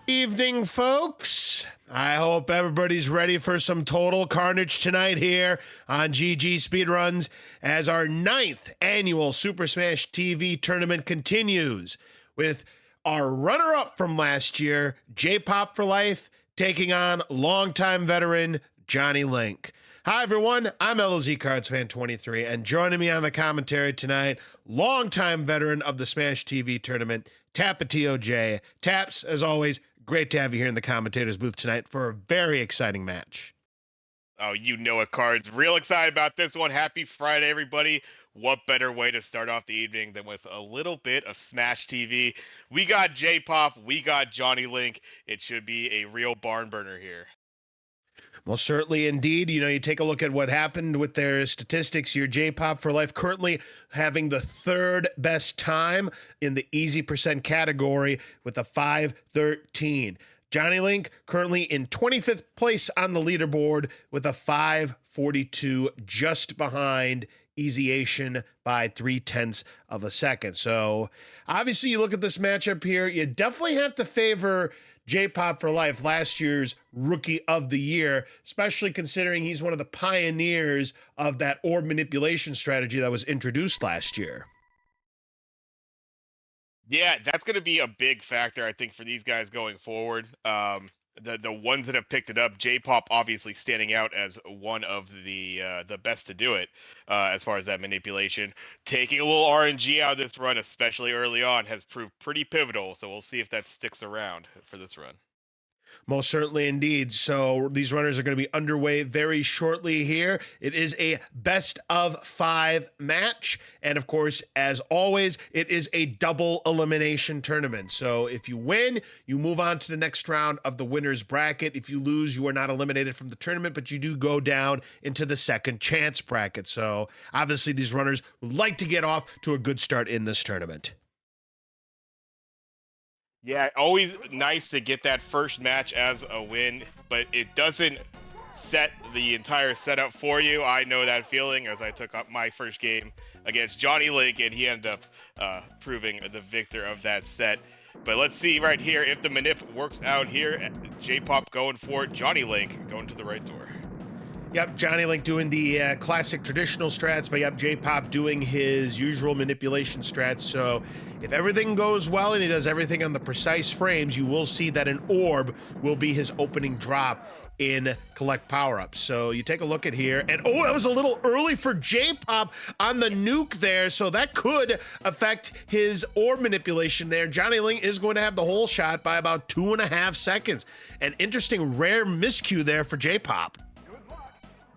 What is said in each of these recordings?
Evening, folks. I hope everybody's ready for some total carnage tonight here on GG Speedruns as our 9th annual Super Smash TV tournament continues with our runner-up from last year, JPop4Life, taking on longtime veteran Jonnylink. Hi, everyone. I'm LZ Cards Fan 23, and joining me on the commentary tonight, longtime veteran of the Smash TV tournament, Tapatio J. Taps, as always, great to have you here in the commentator's booth tonight for a very exciting match. Oh, you know it, Cards. Real excited about this one. Happy Friday, everybody. What better way to start off the evening than with a little bit of Smash TV? We got J-Pop, we got Jonnylink. It should be a real barn burner here. Well, certainly indeed. You know, you take a look at what happened with their statistics. Your JPop4Life currently having the third best time in the easy percent category with a 513. Jonnylink currently in 25th place on the leaderboard with a 542, just behind Easyation by 0.3 of a second. So obviously you look at this matchup here, you definitely have to favor JPop4Life, last year's Rookie of the Year, especially considering he's one of the pioneers of that orb manipulation strategy that was introduced last year. Yeah, that's going to be a big factor, I think, for these guys going forward. The ones that have picked it up, J-Pop obviously standing out as one of the best to do it as far as that manipulation. Taking a little RNG out of this run, especially early on, has proved pretty pivotal. So we'll see if that sticks around for this run. Most certainly indeed. So these runners are going to be underway very shortly here. It is a best of 5 match. And of course, as always, it is a double elimination tournament. So if you win, you move on to the next round of the winner's bracket. If you lose, you are not eliminated from the tournament, but you do go down into the second chance bracket. So obviously these runners would like to get off to a good start in this tournament. Yeah, always nice to get that first match as a win, but it doesn't set the entire setup for you. I know that feeling as I took up my first game against Jonnylink, and he ended up proving the victor of that set. But let's see right here if the manip works out here. J-Pop going for it, Jonnylink going to the right door. Yep, Jonnylink doing the classic traditional strats, but yep, J-Pop doing his usual manipulation strats. So if everything goes well and he does everything on the precise frames, you will see that an orb will be his opening drop in collect power-ups. So you take a look at here, and oh, that was a little early for J-Pop on the nuke there, so that could affect his orb manipulation there. Jonnylink is going to have the whole shot by about 2.5 seconds. An interesting rare miscue there for J-Pop.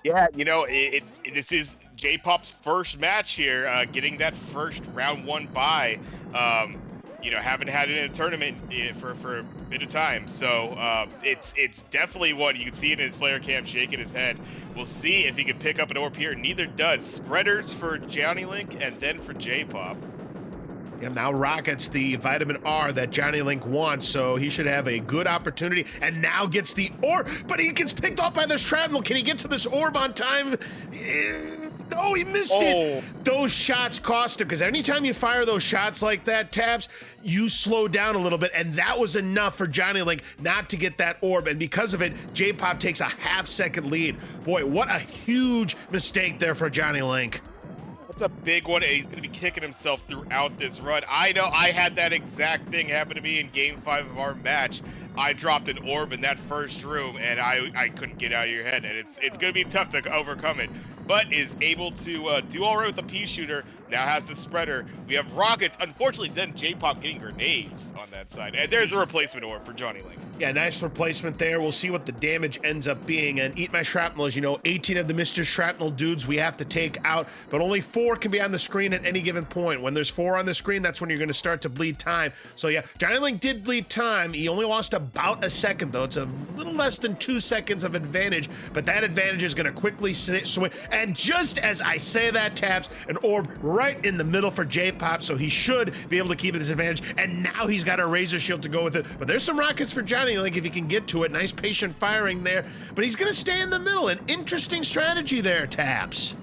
Yeah, you know, this is J-Pop's first match here, getting that first round 1 bye. You know, haven't had it in a tournament for a bit of time, so it's definitely one. You can see it in his player cam shaking his head. We'll see if he can pick up an orb here. Neither does. Spreaders for Jonnylink and then for J-Pop. And now Rocket's the vitamin R that Jonnylink wants, so he should have a good opportunity, and now gets the orb, but he gets picked off by the shrapnel. Can he get to this orb on time? No, he missed it. Those shots cost him, because anytime you fire those shots like that, Tabs, you slow down a little bit, and that was enough for Jonnylink not to get that orb, and because of it, J-Pop takes a half-second lead. Boy, what a huge mistake there for Jonnylink. That's a big one. He's going to be kicking himself throughout this run. I know I had that exact thing happen to me in Game 5 of our match. I dropped an orb in that first room, and I couldn't get out of your head. And it's going to be tough to overcome it. But is able to do all right with the pea shooter. Now has the spreader. We have rockets. Unfortunately, then J-Pop getting grenades on that side. And there's the replacement orb for Jonnylink. Yeah, nice replacement there. We'll see what the damage ends up being. And Eat My Shrapnel, as you know, 18 of the Mr. Shrapnel dudes we have to take out, but only 4 can be on the screen at any given point. When there's 4 on the screen, that's when you're going to start to bleed time. So yeah, Jonnylink did bleed time. He only lost about a second, though. It's a little less than 2 seconds of advantage, but that advantage is going to quickly swing. And just as I say that, Tabs, an orb right in the middle for J-Pop, so he should be able to keep this advantage. And now he's got a Razor Shield to go with it. But there's some rockets for Jonnylink if he can get to it. Nice patient firing there, but he's going to stay in the middle. An interesting strategy there, Tabs.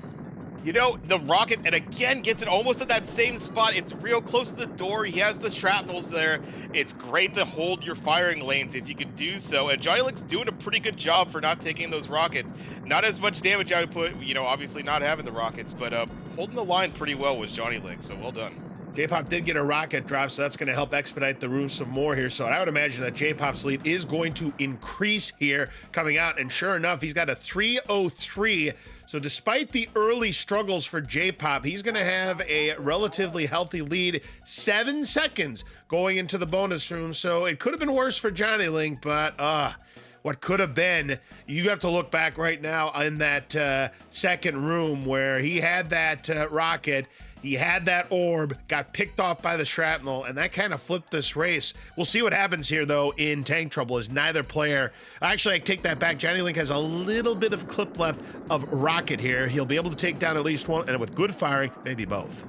The rocket, and again gets it almost at that same spot. It's real close to the door. He has the shrapnels there. It's great to hold your firing lanes if you could do so. And Jonnylink's doing a pretty good job for not taking those rockets. Not as much damage output, obviously not having the rockets, but holding the line pretty well was Jonnylink. So well done. JPop did get a rocket drop, so that's going to help expedite the room some more here. So I would imagine that JPop's lead is going to increase here coming out. And sure enough, he's got a 303. So despite the early struggles for JPop, he's going to have a relatively healthy lead, 7 seconds going into the bonus room. So it could have been worse for Jonnylink, but what could have been, you have to look back right now in that second room where he had that rocket. He had that orb, got picked off by the shrapnel, and that kind of flipped this race. We'll see what happens here, though, in Tank Trouble, as neither player... Actually, I take that back. Jonnylink has a little bit of clip left of rocket here. He'll be able to take down at least one, and with good firing, maybe both.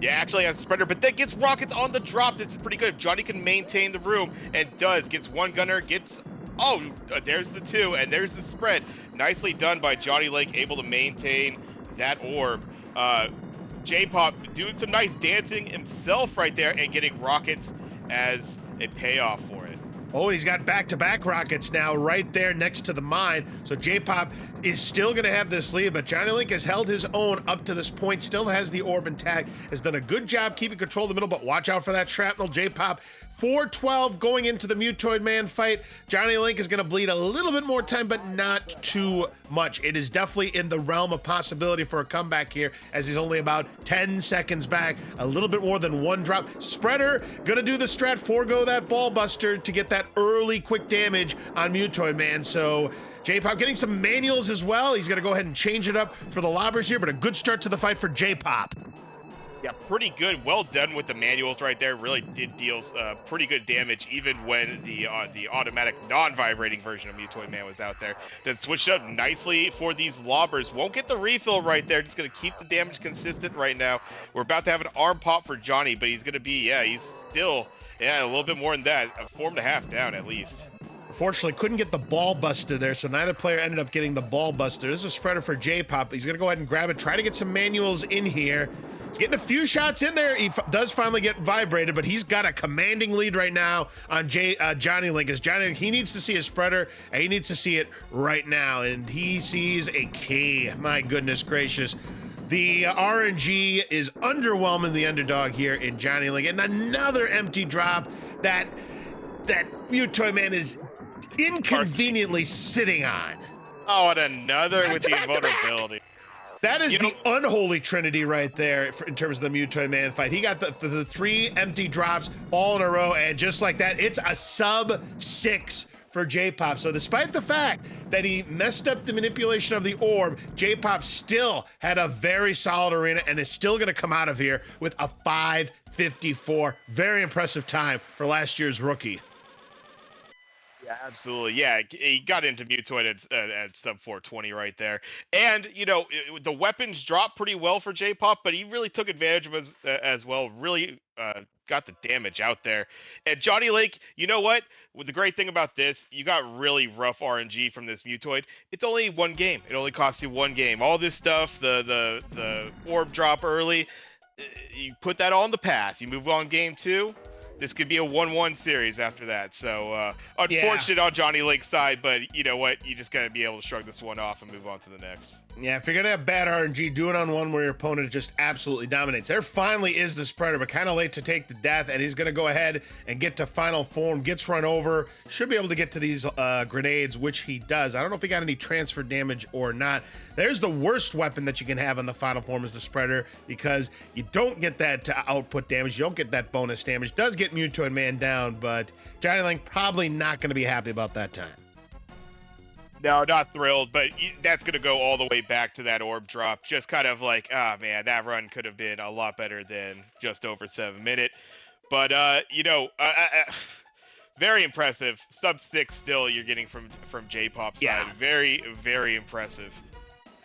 Yeah, actually has a spreader, but then gets rockets on the drop. This is pretty good. If Johnny can maintain the room, and does. Gets one gunner, gets... Oh, there's the two, and there's the spread. Nicely done by Jonnylink, able to maintain that orb. JPop doing some nice dancing himself right there and getting rockets as a payoff for it. Oh, he's got back-to-back rockets now right there next to the mine. So JPop is still going to have this lead, but Jonnylink has held his own up to this point, still has the orb intact, has done a good job keeping control of the middle, but watch out for that shrapnel. JPop 412 going into the Mutoid Man fight. Jonnylink is going to bleed a little bit more time, but not too much. It is definitely in the realm of possibility for a comeback here, as he's only about 10 seconds back, a little bit more than one drop. Spreader going to do the strat, forego that ball buster to get that early quick damage on Mutoid Man. So JPop getting some manuals as well. He's going to go ahead and change it up for the lobbers here, but a good start to the fight for JPop. Yeah, pretty good. Well done with the manuals right there. Really did deal pretty good damage, even when the automatic non-vibrating version of Mutoid Man was out there. Then switched up nicely for these lobbers. Won't get the refill right there. Just going to keep the damage consistent right now. We're about to have an arm pop for Johnny, but he's going to be, he's still, a little bit more than that. A form and a half down at least. Unfortunately, couldn't get the ball buster there, so neither player ended up getting the ball buster. This is a spreader for JPop. He's going to go ahead and grab it, try to get some manuals in here. He's getting a few shots in there. He does finally get vibrated, but he's got a commanding lead right now on Jonnylink. As Jonnylink, he needs to see a spreader, and he needs to see it right now, and he sees a key. My goodness gracious. The RNG is underwhelming the underdog here in Jonnylink, and another empty drop that Mutoid Man is inconveniently sitting on. Oh, and another with the back to back. invulnerability. That is the unholy trinity right there in terms of the Mutoid Man fight. He got the three empty drops all in a row, and just like that, it's a sub-6 for JPop. So despite the fact that he messed up the manipulation of the orb, JPop still had a very solid arena and is still going to come out of here with a 5:54. Very impressive time for last year's rookie. Yeah, absolutely. Yeah, he got into Mutoid at sub 420 right there. And, the weapons dropped pretty well for J-Pop, but he really took advantage of as well. Really got the damage out there. And Jonnylink, you know what? Well, the great thing about this, you got really rough RNG from this Mutoid. It's only one game. It only costs you one game. All this stuff, the orb drop early, you put that all in the past. You move on game 2. This could be a 1-1 series after that. So unfortunate on Jonnylink's side, but you know what? You just got to be able to shrug this one off and move on to the next. Yeah, if you're going to have bad RNG, do it on one where your opponent just absolutely dominates. There finally is the spreader, but kind of late to take the death, and he's going to go ahead and get to final form, gets run over, should be able to get to these grenades, which he does. I don't know if he got any transfer damage or not. There's the worst weapon that you can have on the final form is the spreader, because you don't get that output damage, you don't get that bonus damage. Does get Mutoid Man down, but Jonnylink probably not going to be happy about that time. No, not thrilled, but that's going to go all the way back to that orb drop. Just kind of like, man, that run could have been a lot better than just over 7 minutes. But, very impressive. Sub 6 still you're getting from J-Pop's side. Very, very impressive.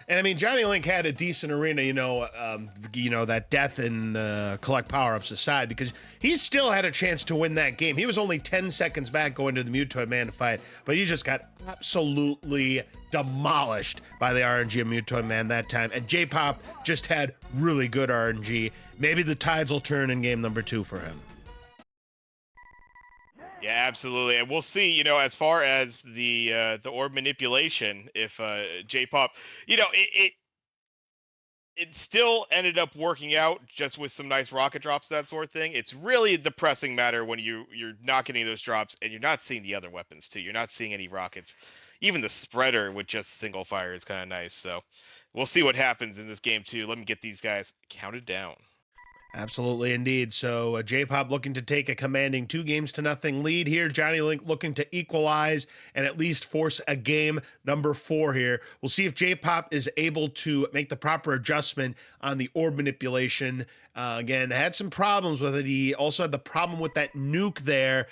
And I mean, Jonnylink had a decent arena, that death and collect power ups aside, because he still had a chance to win that game. He was only 10 seconds back going to the Mutoid Man to fight, but he just got absolutely demolished by the RNG of Mutoid Man that time. And J-Pop just had really good RNG. Maybe the tides will turn in game number 2 for him. Yeah, absolutely, and we'll see. As far as the orb manipulation, if J-Pop, it still ended up working out just with some nice rocket drops, that sort of thing. It's really the pressing matter when you're not getting those drops and you're not seeing the other weapons too. You're not seeing any rockets. Even the spreader with just single fire is kind of nice. So we'll see what happens in this game too. Let me get these guys counted down. Absolutely, indeed. So J-Pop looking to take a commanding 2 games to nothing lead here. Jonnylink looking to equalize and at least force a game number 4 here. We'll see if J-Pop is able to make the proper adjustment on the orb manipulation. Again, had some problems with it. He also had the problem with that nuke there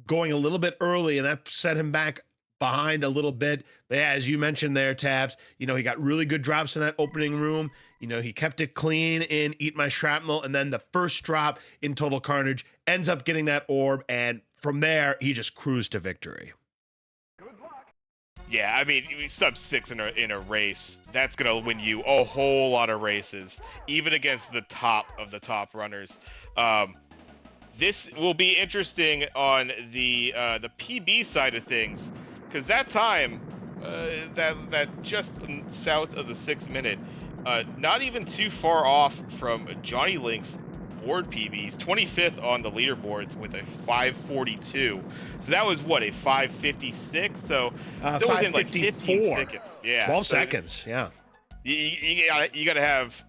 going a little bit early, and that set him back behind a little bit. But yeah, as you mentioned there, Tabs, he got really good drops in that opening room. He kept it clean in Eat My Shrapnel, and then the first drop in Total Carnage ends up getting that orb, and from there, he just cruised to victory. Yeah, I mean, sub 6 in a race, that's gonna win you a whole lot of races, even against the top of the top runners. Um, this will be interesting on the PB side of things, because that time, that just south of the 6 minute, not even too far off from Jonnylink board PBs, 25th on the leaderboards with a 542. So that was what, a 556. So still within like 15 554, seconds. Yeah. 12 So seconds. Yeah. you gotta have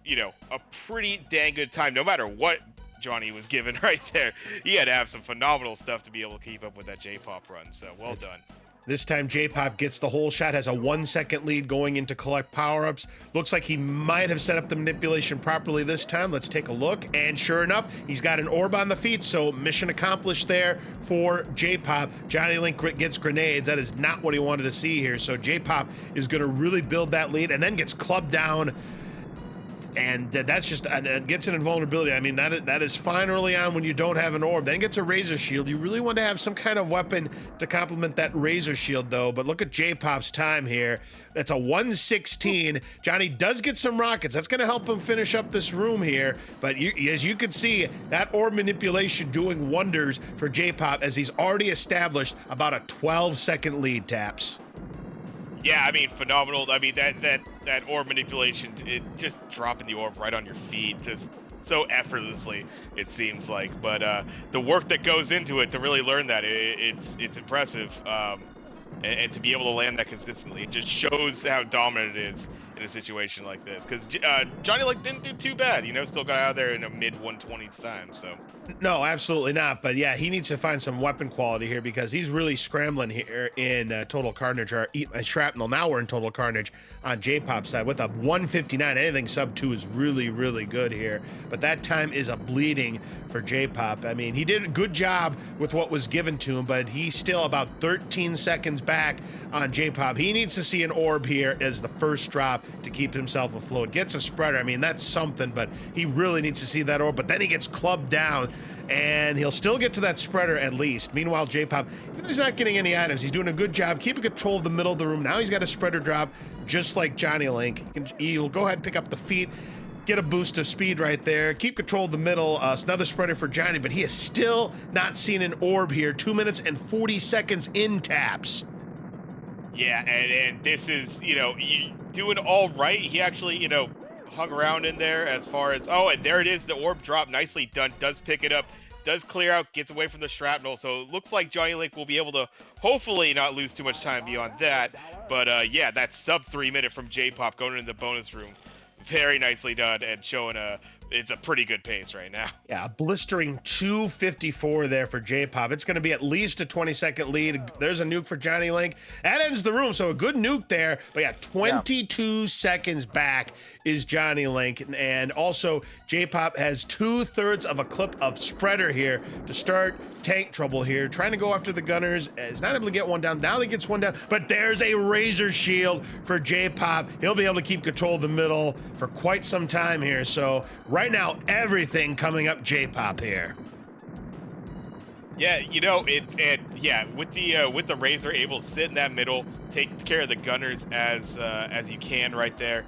a pretty dang good time, no matter what Johnny was given right there. He had to have some phenomenal stuff to be able to keep up with that J-Pop run. So well done. This time, J-Pop gets the whole shot, has a 1 second lead going into collect power-ups. Looks like he might have set up the manipulation properly this time. Let's take a look. And sure enough, he's got an orb on the feet, so mission accomplished there for J-Pop. Jonnylink gets grenades. That is not what he wanted to see here. So J-Pop is going to really build that lead and then gets clubbed down, and that's just gets an invulnerability. I mean, that is fine early on when you don't have an orb. Then gets a razor shield. You really want to have some kind of weapon to complement that razor shield, though. But look at J-Pop's time here. That's a 1:16. Johnny does get some rockets. That's going to help him finish up this room here. But as you can see, that orb manipulation doing wonders for J-Pop, as he's already established about a 12-second lead, Taps. Yeah, I mean, phenomenal. I mean, that orb manipulation, it just dropping the orb right on your feet, just so effortlessly, it seems like. But the work that goes into it to really learn that, it's impressive. And to be able to land that consistently, it just shows how dominant it is in a situation like this. Because Jonnylink didn't do too bad, still got out of there in a mid 120s time. So. No, absolutely not. But yeah, he needs to find some weapon quality here, because he's really scrambling here in Total Carnage, or Eat My Shrapnel. Now we're in Total Carnage on J-Pop's side with a 1:59. Anything sub 2 is really, really good here. But that time is a bleeding for J-Pop. I mean, he did a good job with what was given to him, but he's still about 13 seconds back on J-Pop. He needs to see an orb here as the first drop to keep himself afloat. Gets a spreader. I mean, that's something, but he really needs to see that orb. But then he gets clubbed down, and he'll still get to that spreader at least. Meanwhile, J-Pop, even though he's not getting any items, he's doing a good job keeping control of the middle of the room. Now he's got a spreader drop, just like Jonnylink. He'll go ahead and pick up the feet, get a boost of speed right there, keep control of the middle. It's another spreader for Johnny, but he has still not seen an orb here. 2 minutes and 40 seconds in, Taps. Yeah, and this is, doing all right. He actually, hung around in there as far as, oh, and there it is, the orb drop, nicely done, does pick it up, does clear out, gets away from the shrapnel, so it looks like Jonnylink will be able to hopefully not lose too much time beyond that. But yeah, that sub 3 minute from J-Pop going into the bonus room, very nicely done, and showing it's a pretty good pace right now. Yeah, a blistering 254 there for J-Pop. It's going to be at least a 20-second lead. There's a nuke for Jonnylink. That ends the room, so a good nuke there. But yeah, Yeah. 22 seconds back is Jonnylink. And also, J-Pop has 2/3 of a clip of spreader here to start tank trouble here. Trying to go after the gunners. Is not able to get one down. Now he gets one down, but there's a razor shield for J-Pop. He'll be able to keep control of the middle for quite some time here. So right now, everything coming up J-Pop here. Yeah, it's and yeah, with the Razor able to sit in that middle, take care of the gunners as you can right there.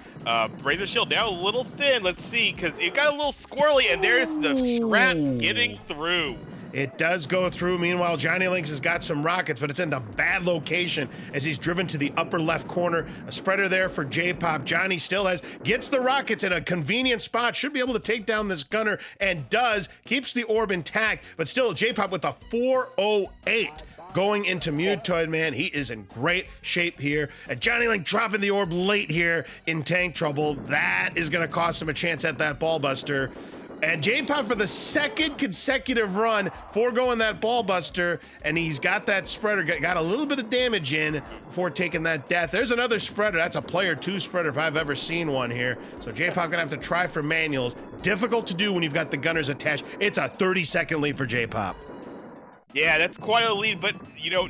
Razor Shield now a little thin. Let's see, because it got a little squirrely, and there's the shrap getting Ooh. through. It does go through. Meanwhile, Jonnylink has got some rockets, but it's in a bad location as he's driven to the upper left corner. A spreader there for J-Pop. Johnny still gets the rockets in a convenient spot. Should be able to take down this gunner, and does. Keeps the orb intact, but still J-Pop with a 408. Going into Mutoid Man. He is in great shape here. And Jonnylink dropping the orb late here in tank trouble. That is going to cost him a chance at that ball buster. And J-Pop for the second consecutive run foregoing that ball buster, and he's got that spreader, got a little bit of damage in before taking that death. There's another spreader. That's a player 2 spreader if I've ever seen one here. So J-Pop gonna have to try for manuals. Difficult to do when you've got the gunners attached. It's a 30-second lead for J-Pop. Yeah, that's quite a lead, but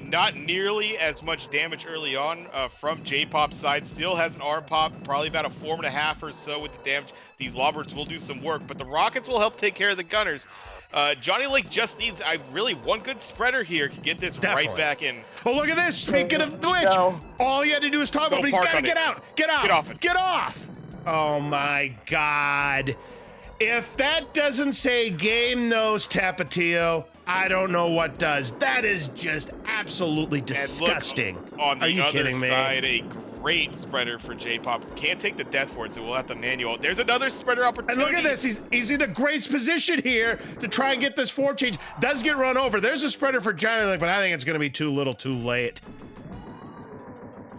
not nearly as much damage early on from J-Pop's side. Still has an arm pop, probably about a 4.5 or so with the damage. These lobbers will do some work, but the rockets will help take care of the gunners. Jonnylink just needs really one good spreader here to get this right Definitely. back in. Oh, look at this. Speaking of which, No. all you had to do is talk about, Don't but he's park got to on get it. out. Get out. Get off it. Get off. Oh, my God. If that doesn't say game nose Tapatio, I don't know what does. That is just absolutely And disgusting. look, on Are the you other kidding me? side, a great spreader for J-Pop. Can't take the death for it, so we'll have to manual. There's another spreader And opportunity. look at this. He's in a great position here to try and get this form change. Does get run over. There's a spreader for Jonnylink, but I think it's going to be too little too late.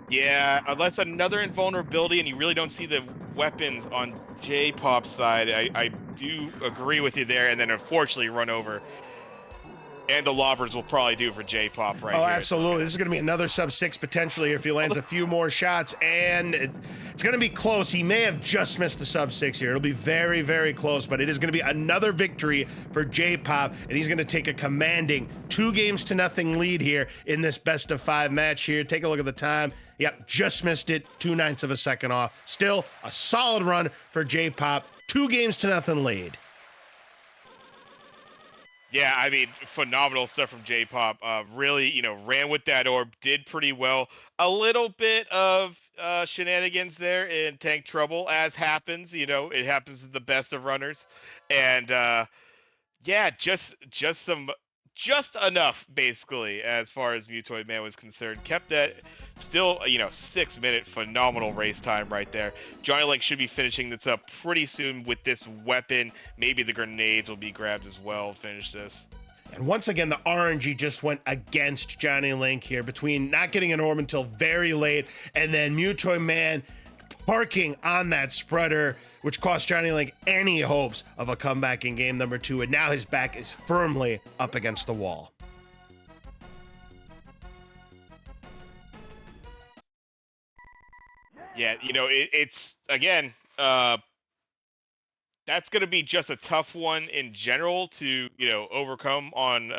Yeah, unless another invulnerability and you really don't see the weapons on J-Pop's side, I do agree with you there, and then unfortunately run over. And the lobbers will probably do for J-Pop right Oh, here. absolutely. This is going to be another sub-6 potentially if he lands a few more shots, and it's going to be close. He may have just missed the sub-6 here. It'll be very, very close, but it is going to be another victory for J-Pop, and he's going to take a commanding 2-0 lead here in this best-of-5 match here. Take a look at the time. Yep, just missed it. 2/9 of a second off. Still a solid run for J-Pop. 2-0 lead. Yeah, I mean, phenomenal stuff from J-Pop. Really, ran with that orb, did pretty well. A little bit of shenanigans there in tank trouble, as happens. It happens to the best of runners, and yeah, just enough basically as far as Mutoid Man was concerned. Kept that still, 6-minute phenomenal race time right there. Jonnylink should be finishing this up pretty soon with this weapon. Maybe the grenades will be grabbed as well. Finish this. And once again, the RNG just went against Jonnylink here between not getting an orb until very late and then Mutoid Man parking on that spreader, which cost Jonnylink any hopes of a comeback in game number 2. And now his back is firmly up against the wall. Yeah, it's again, that's going to be just a tough one in general to overcome on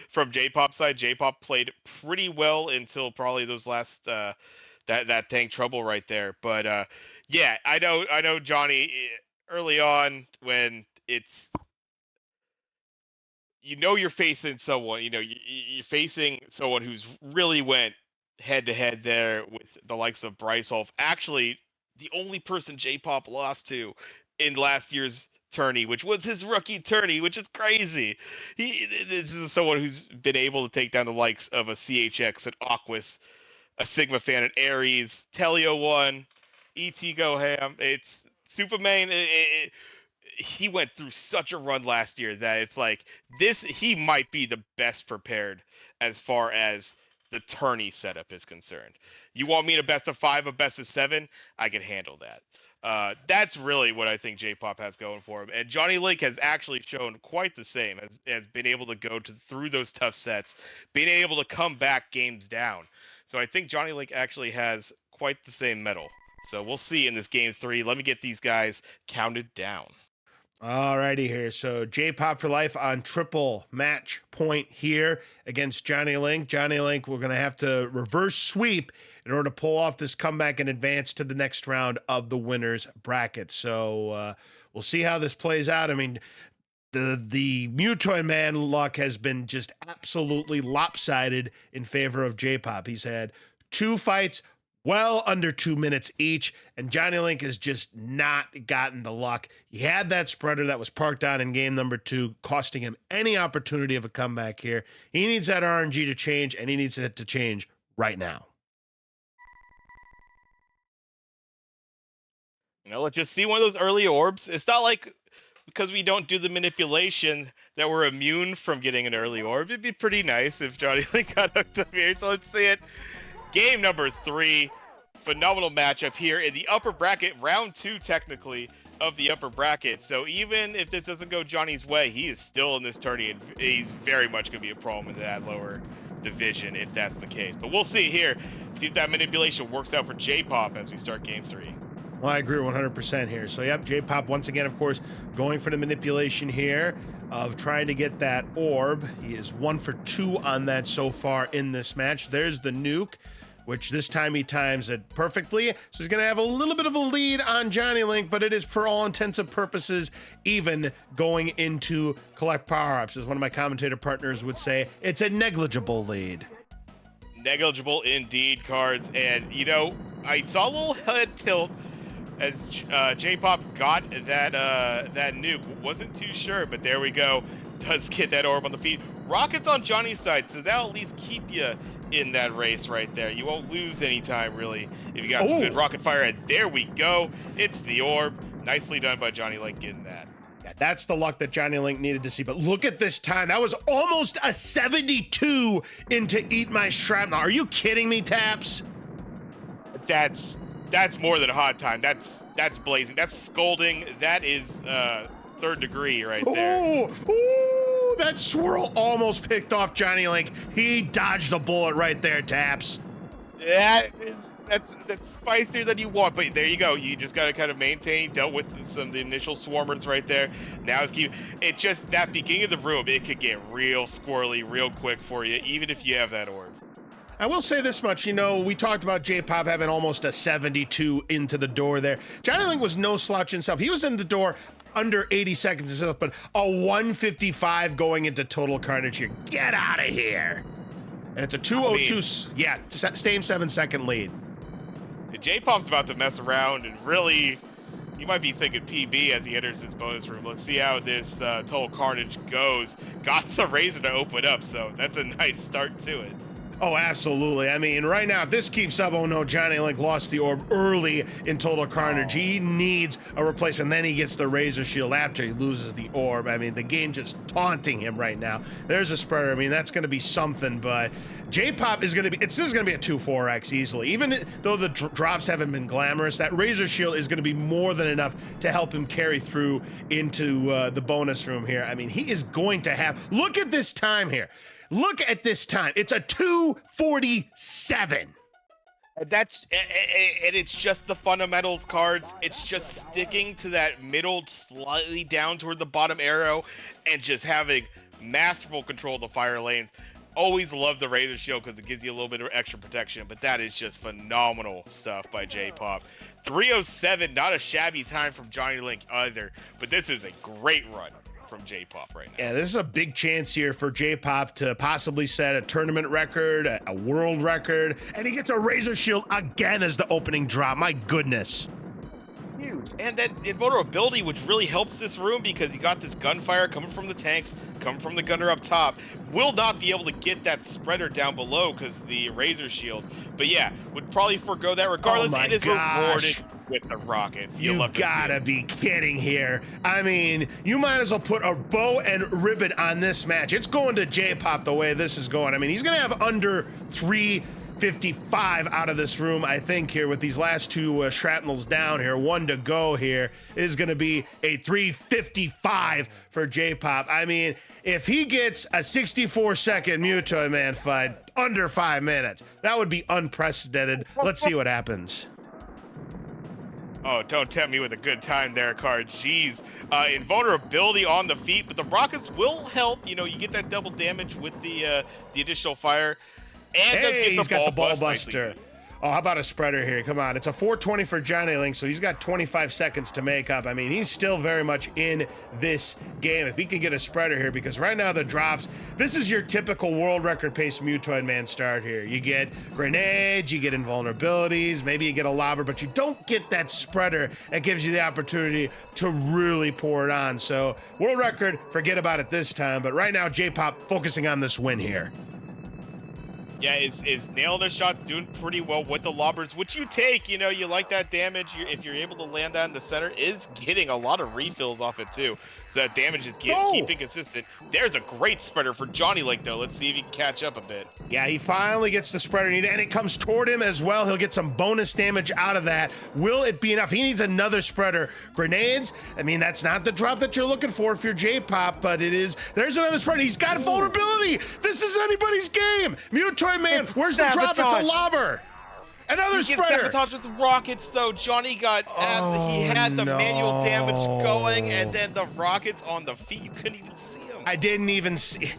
from J-Pop side. J-Pop played pretty well until probably those last that tank trouble right there. But yeah, I know Johnny, early on when it's you're facing someone, you're facing someone who's really went head to head there with the likes of Bryce Wolf. Actually, the only person J-Pop lost to in last year's tourney, which was his rookie tourney, which is crazy. This is someone who's been able to take down the likes of a CHX, an Aquas, a Sigma fan, an Ares, Telio one, ET Go Ham. It's Superman. He went through such a run last year that it's like he might be the best prepared as far as the tourney setup is concerned. You want me to best of 5, a best of 7? I can handle that. That's really what I think J-pop has going for him. And Jonnylink has actually shown quite the same, as been able to go through those tough sets, being able to come back games down. So I think Jonnylink actually has quite the same medal. So we'll see in this game 3. Let me get these guys counted down. Alrighty here. So JPop4Life on triple match point here against Jonnylink. Johnny Link, we're gonna have to reverse sweep in order to pull off this comeback and advance to the next round of the winners bracket. So we'll see how this plays out. I mean, the Mutoid Man luck has been just absolutely lopsided in favor of J-Pop. He's had two fights well under 2 minutes each, and Jonnylink has just not gotten the luck. He had that spreader that was parked on in game number 2, costing him any opportunity of a comeback here. He needs that RNG to change, and he needs it to change right now. Let's just see one of those early orbs. It's not like because we don't do the manipulation that we're immune from getting an early orb. It'd be pretty nice if Johnny Link got hooked up here. So let's see it. Game number 3. Phenomenal matchup here in the upper bracket, round 2 technically of the upper bracket. So even if this doesn't go Johnny's way, he is still in this tourney, and he's very much going to be a problem in that lower division if that's the case. But we'll see here. See if that manipulation works out for J-Pop as we start game 3. Well, I agree 100% here. So, yep, J-Pop once again, of course, going for the manipulation here of trying to get that orb. He is 1 for 2 on that so far in this match. There's the nuke, which this time he times it perfectly. So he's going to have a little bit of a lead on Jonnylink, but it is, for all intents and purposes, even going into collect power-ups. As one of my commentator partners would say, it's a negligible lead. Negligible indeed, Cards. And, I saw a little head tilt as J-Pop got that nuke. Wasn't too sure, but there we go. Does get that orb on the feet. Rocket's on Johnny's side, so that'll at least keep you in that race right there. You won't lose any time, really, if you got some good rocket fire. And there we go. It's the orb. Nicely done by Jonnylink getting that. Yeah, that's the luck that Jonnylink needed to see. But look at this time. That was almost a 72 into Eat My Shrapnel. Are you kidding me, Taps? That's more than a hot time. That's blazing. That's scolding. That is third degree right there. Ooh, that swirl almost picked off Jonnylink. He dodged a bullet right there, Taps. That's spicier than you want, but there you go. You just got to kind of maintain. Dealt with some of the initial swarmers right there. Now it's just that beginning of the room. It could get real squirrely real quick for you, even if you have that orb. I will say this much, we talked about J-Pop having almost a 72 into the door there. Jonnylink was no slouch himself. He was in the door under 80 seconds himself, but a 155 going into total carnage here. Get out of here. And it's a 202, same 7-second lead. J-Pop's about to mess around and really, you might be thinking PB as he enters this bonus room. Let's see how this total carnage goes. Got the razor to open up, so that's a nice start to it. Oh, absolutely. I mean, right now, if this keeps up, oh no, Jonnylink lost the orb early in total carnage. He needs a replacement. Then he gets the razor shield after he loses the orb. I mean, the game just taunting him right now. There's a spreader. I mean, that's going to be something, but J-Pop is going to be, this is going to be a 2-4X easily. Even though the drops haven't been glamorous, that razor shield is going to be more than enough to help him carry through into the bonus room here. I mean, he is going to have, look at this time here. Look at this time. It's a 2:47. And it's just the fundamental Cards. It's just sticking to that middle, slightly down toward the bottom arrow, and just having masterful control of the fire lanes. Always love the razor shield because it gives you a little bit of extra protection, but that is just phenomenal stuff by J-Pop. 3:07, not a shabby time from Jonnylink either, but this is a great run from J-Pop right now. Yeah, this is a big chance here for J-Pop to possibly set a tournament record, a world record, and he gets a razor shield again as the opening drop. My goodness. Huge. And that invulnerability, which really helps this room because you got this gunfire coming from the tanks, coming from the gunner up top, will not be able to get that spreader down below because the razor shield. But yeah, would probably forego that regardless. Oh my it is gosh. Rewarded with the rockets. You gotta be kidding here. I mean, you might as well put a bow and ribbon on this match. It's going to J-Pop the way this is going. I mean, he's gonna have under 3 355 out of this room, I think, here with these last two shrapnels down here. One to go here is going to be a 355 for JPop. I mean, if he gets a 64-second Mutoid Man fight under 5 minutes, that would be unprecedented. Let's see what happens. Oh, don't tempt me with a good time there, Card. Jeez. Invulnerability on the feet, but the rockets will help. You know, you get that double damage with the additional fire. And does Hey, get he's got the ball nicely, buster. too. Oh, how about a spreader here? Come on. It's a 420 for Jonnylink, so he's got 25 seconds to make up. I mean, he's still very much in this game. If he can get a spreader here, because right now the drops, this is your typical world record pace Mutoid Man start here. You get grenades, you get invulnerabilities, maybe you get a lobber, but you don't get that spreader that gives you the opportunity to really pour it on. So world record, forget about it this time. But right now, JPop focusing on this win here. Yeah, is nailing their shots, doing pretty well with the lobbers, which you take. You know, you like that damage. If you're able to land that in the center, is getting a lot of refills off it too. So that damage is keeping consistent. There's a great spreader for Jonnylink though. Let's see if he can catch up a bit. Yeah, he finally gets the spreader needed, and it comes toward him as well. He'll get some bonus damage out of that. Will it be enough? He needs another spreader. Grenades, I mean, that's not the drop that you're looking for if you're JPop, but it is. There's another spreader. He's got vulnerability. This is anybody's game. Mutoid Man, where's the drop? It's a lobber. Another He spreader. gets sabotage with the rockets though. Johnny got he had the manual damage going, and then the rockets on the feet. You couldn't even see him. I didn't even see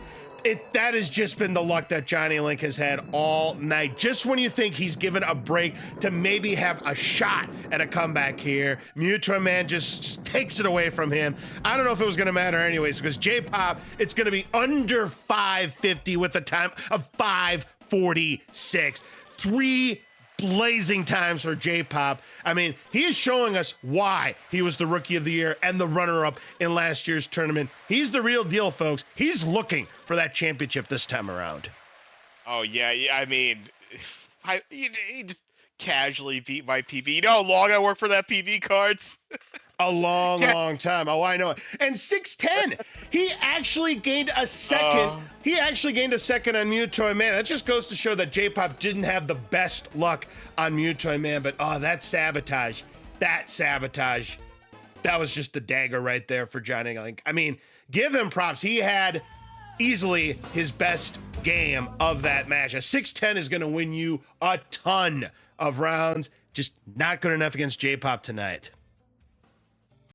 it. That has just been the luck that Jonnylink has had all night. Just when you think he's given a break to maybe have a shot at a comeback here, Mutoid Man just takes it away from him. I don't know if it was going to matter anyways, because JPop, it's going to be under 550 with a time of 5:46. 3 blazing times for JPop. I mean, he is showing us why he was the Rookie of the Year and the runner-up in last year's tournament. He's the real deal, folks. He's looking for that championship this time around. Oh yeah, I mean, he just casually beat my PB. You know how long I worked for that PB cards? A long time. Oh, I know it. And 6'10", he actually gained a second. He actually gained a second on Mutoid Man. That just goes to show that JPop didn't have the best luck on Mutoid Man. But that sabotage, that was just the dagger right there for Jonnylink. I mean, give him props. He had easily his best game of that match. A 6'10" is going to win you a ton of rounds. Just not good enough against JPop tonight.